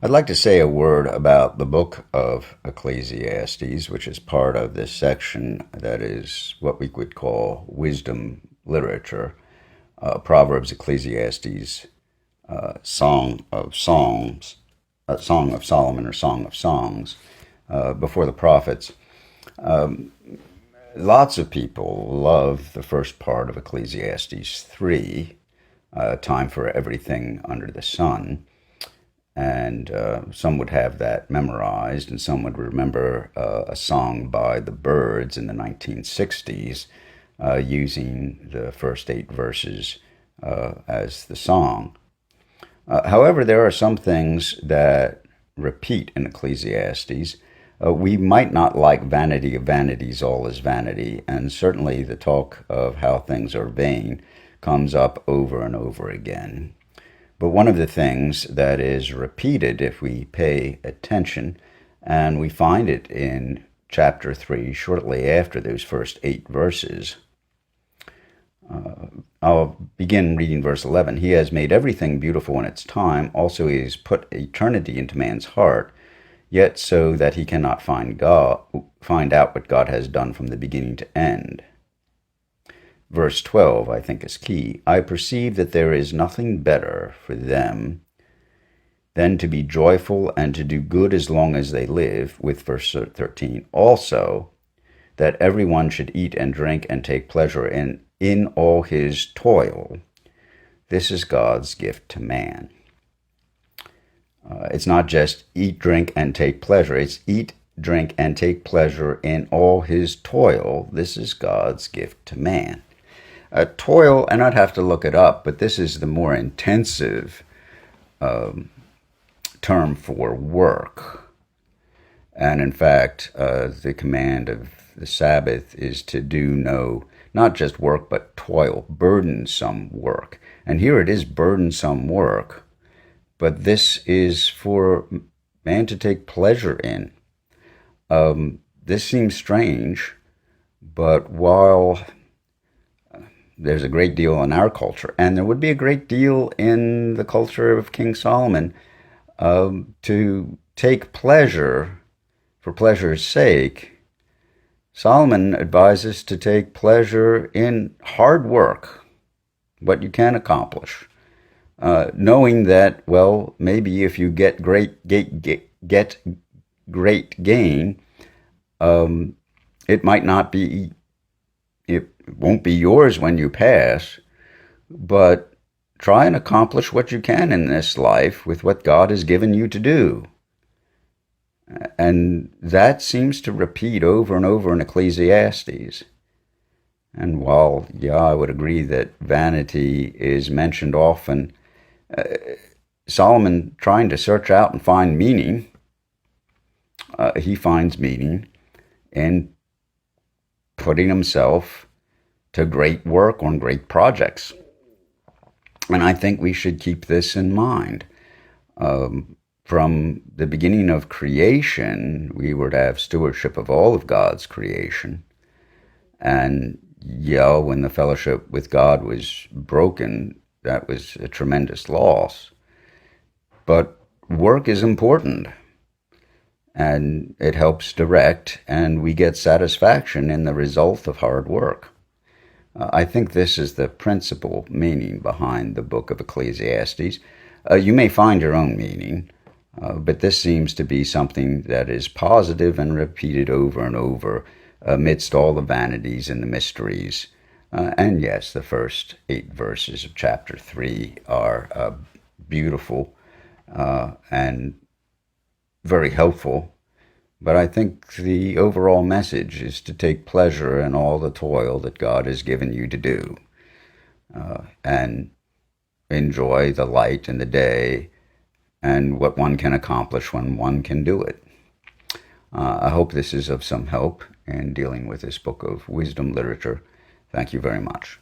I'd like to say a word about the book of Ecclesiastes, which is part of this section that is what we would call wisdom literature. Proverbs, Ecclesiastes, Song of Songs, Song of Solomon or Song of Songs, before the prophets. Lots of people love the first part of Ecclesiastes 3, time for everything under the sun. And some would have that memorized, and some would remember a song by the Byrds in the 1960s using the first 8 verses as the song. However, there are some things that repeat in Ecclesiastes. We might not like vanity of vanities, all is vanity, and certainly the talk of how things are vain comes up over and over again. But one of the things that is repeated if we pay attention, and we find it in chapter 3, shortly after those first 8 verses. I'll begin reading verse 11. He has made everything beautiful in its time. Also he has put eternity into man's heart, yet so that he cannot find out what God has done from the beginning to end. Verse 12, I think, is key. I perceive that there is nothing better for them than to be joyful and to do good as long as they live, with verse 13. Also, that everyone should eat and drink and take pleasure in all his toil. This is God's gift to man. It's not just eat, drink, and take pleasure. It's eat, drink, and take pleasure in all his toil. This is God's gift to man. Toil, and I'd have to look it up, but this is the more intensive term for work. And in fact, the command of the Sabbath is to do not just work, but toil, burdensome work. And here it is burdensome work, but this is for man to take pleasure in. This seems strange, but while there's a great deal in our culture, and there would be a great deal in the culture of King Solomon, to take pleasure for pleasure's sake. Solomon advises to take pleasure in hard work, what you can accomplish, knowing that, well, maybe if you get great gain, it might not be. It won't be yours when you pass, but try and accomplish what you can in this life with what God has given you to do. And that seems to repeat over and over in Ecclesiastes. And while, I would agree that vanity is mentioned often, Solomon, trying to search out and find meaning, he finds meaning in putting himself to great work on great projects. And I think we should keep this in mind. From the beginning of creation, we were to have stewardship of all of God's creation. And when the fellowship with God was broken, that was a tremendous loss. But work is important. And it helps direct, and we get satisfaction in the result of hard work. I think this is the principal meaning behind the book of Ecclesiastes. You may find your own meaning, but this seems to be something that is positive and repeated over and over amidst all the vanities and the mysteries. And yes, the first 8 verses of chapter 3 are beautiful and very helpful, but I think the overall message is to take pleasure in all the toil that God has given you to do, and enjoy the light and the day and what one can accomplish when one can do it. I hope this is of some help in dealing with this book of wisdom literature. Thank you very much.